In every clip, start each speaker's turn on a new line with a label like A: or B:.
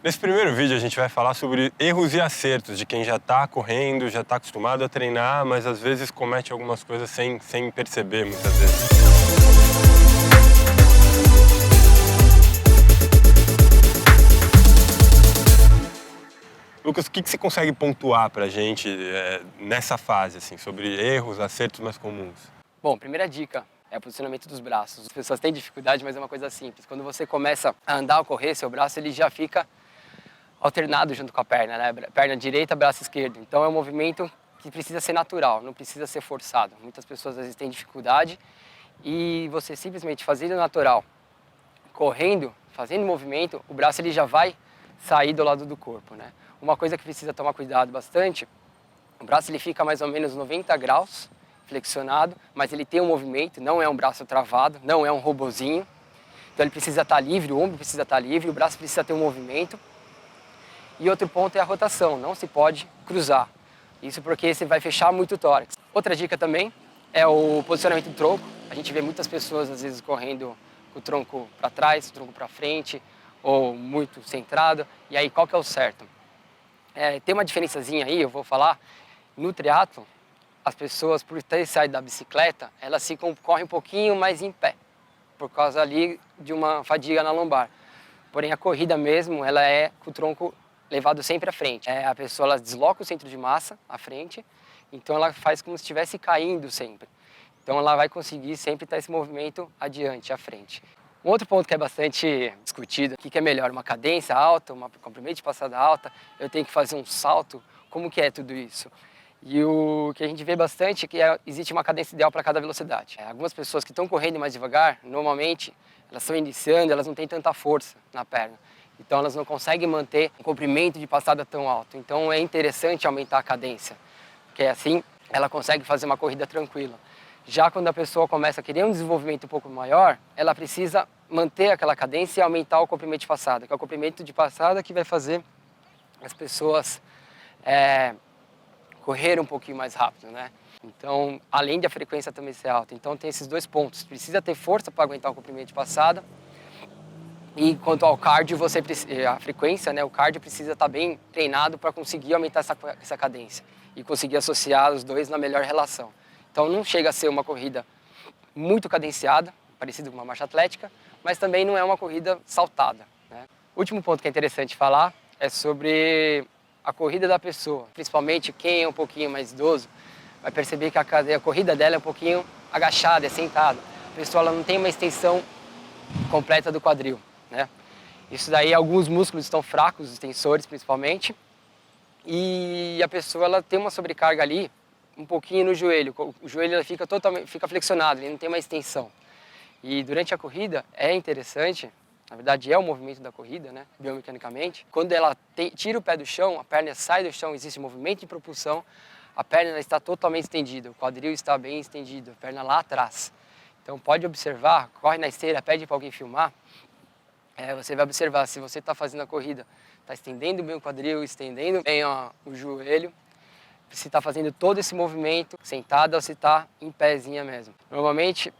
A: Nesse primeiro vídeo a gente vai falar sobre erros e acertos de quem já está correndo, já está acostumado a treinar, mas às vezes comete algumas coisas sem perceber muitas vezes. Lucas, o que você consegue pontuar pra gente nessa fase, assim, sobre erros, acertos mais comuns?
B: Bom, primeira dica é o posicionamento dos braços. As pessoas têm dificuldade, mas é uma coisa simples. Quando você começa a andar ou correr, seu braço ele já fica alternado junto com a perna, né? Perna direita, braço esquerdo. Então é um movimento que precisa ser natural, não precisa ser forçado. Muitas pessoas às vezes têm dificuldade e você simplesmente fazendo natural, correndo, fazendo movimento, o braço ele já vai sair do lado do corpo, né? Uma coisa que precisa tomar cuidado bastante, o braço ele fica mais ou menos 90 graus flexionado, mas ele tem um movimento, não é um braço travado, não é um robozinho. Então ele precisa estar livre, o ombro precisa estar livre, o braço precisa ter um movimento. E outro ponto é a rotação, não se pode cruzar. Isso porque você vai fechar muito o tórax. Outra dica também é o posicionamento do tronco. A gente vê muitas pessoas às vezes correndo com o tronco para trás, o tronco para frente, ou muito centrado. E aí qual que é o certo? Tem uma diferençazinha aí, eu vou falar. No triatlo, as pessoas, por ter saído da bicicleta, elas correm um pouquinho mais em pé, por causa ali de uma fadiga na lombar. Porém, a corrida mesmo, ela é com o tronco levado sempre à frente. A pessoa ela desloca o centro de massa à frente, então ela faz como se estivesse caindo sempre. Então ela vai conseguir sempre estar esse movimento adiante, à frente. Um outro ponto que é bastante discutido, o que é melhor, uma cadência alta, um comprimento de passada alta, eu tenho que fazer um salto, como que é tudo isso? E o que a gente vê bastante é que existe uma cadência ideal para cada velocidade. Algumas pessoas que estão correndo mais devagar, normalmente, elas estão iniciando, elas não têm tanta força na perna. Então elas não conseguem manter um comprimento de passada tão alto. Então é interessante aumentar a cadência, porque assim ela consegue fazer uma corrida tranquila. Já quando a pessoa começa a querer um desenvolvimento um pouco maior, ela precisa manter aquela cadência e aumentar o comprimento de passada, que é o comprimento de passada que vai fazer as pessoas correr um pouquinho mais rápido, né? Então, além de a frequência também ser alta. Então tem esses dois pontos, precisa ter força para aguentar o comprimento de passada. E quanto ao cardio, a frequência, né, o cardio precisa estar bem treinado para conseguir aumentar essa cadência e conseguir associar os dois na melhor relação. Então não chega a ser uma corrida muito cadenciada, parecida com uma marcha atlética, mas também não é uma corrida saltada, né? O último ponto que é interessante falar é sobre a corrida da pessoa. Principalmente quem é um pouquinho mais idoso vai perceber que a corrida dela é um pouquinho agachada, é sentada. A pessoa ela não tem uma extensão completa do quadril, né? Isso daí, alguns músculos estão fracos, os tensores principalmente, e a pessoa ela tem uma sobrecarga ali um pouquinho no joelho. O joelho ele fica flexionado, ele não tem uma extensão. E durante a corrida é interessante, na verdade é o movimento da corrida, né, biomecanicamente. Quando ela tira o pé do chão, a perna sai do chão, existe movimento de propulsão, a perna ela está totalmente estendida, o quadril está bem estendido, a perna lá atrás. Então pode observar, corre na esteira, pede para alguém filmar, você vai observar se você está fazendo a corrida, está estendendo bem o quadril, estendendo bem o joelho, se está fazendo todo esse movimento sentada ou se está em pezinha mesmo. Normalmente,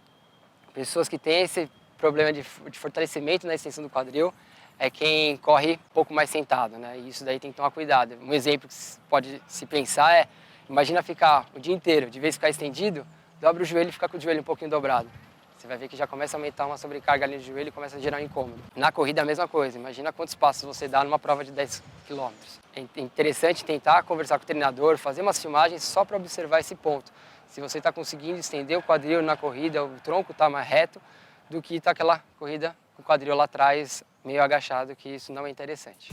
B: pessoas que têm esse problema de fortalecimento na extensão do quadril é quem corre um pouco mais sentado, né? E isso daí tem que tomar cuidado. Um exemplo que pode se pensar é, imagina ficar o dia inteiro, de vez em ficar estendido, dobra o joelho e fica com o joelho um pouquinho dobrado. Você vai ver que já começa a aumentar uma sobrecarga ali no joelho e começa a gerar um incômodo. Na corrida a mesma coisa, imagina quantos passos você dá numa prova de 10 km. É interessante tentar conversar com o treinador, fazer umas filmagens só para observar esse ponto. Se você está conseguindo estender o quadril na corrida, o tronco está mais reto, do que está aquela corrida com o quadril lá atrás, meio agachado, que isso não é interessante.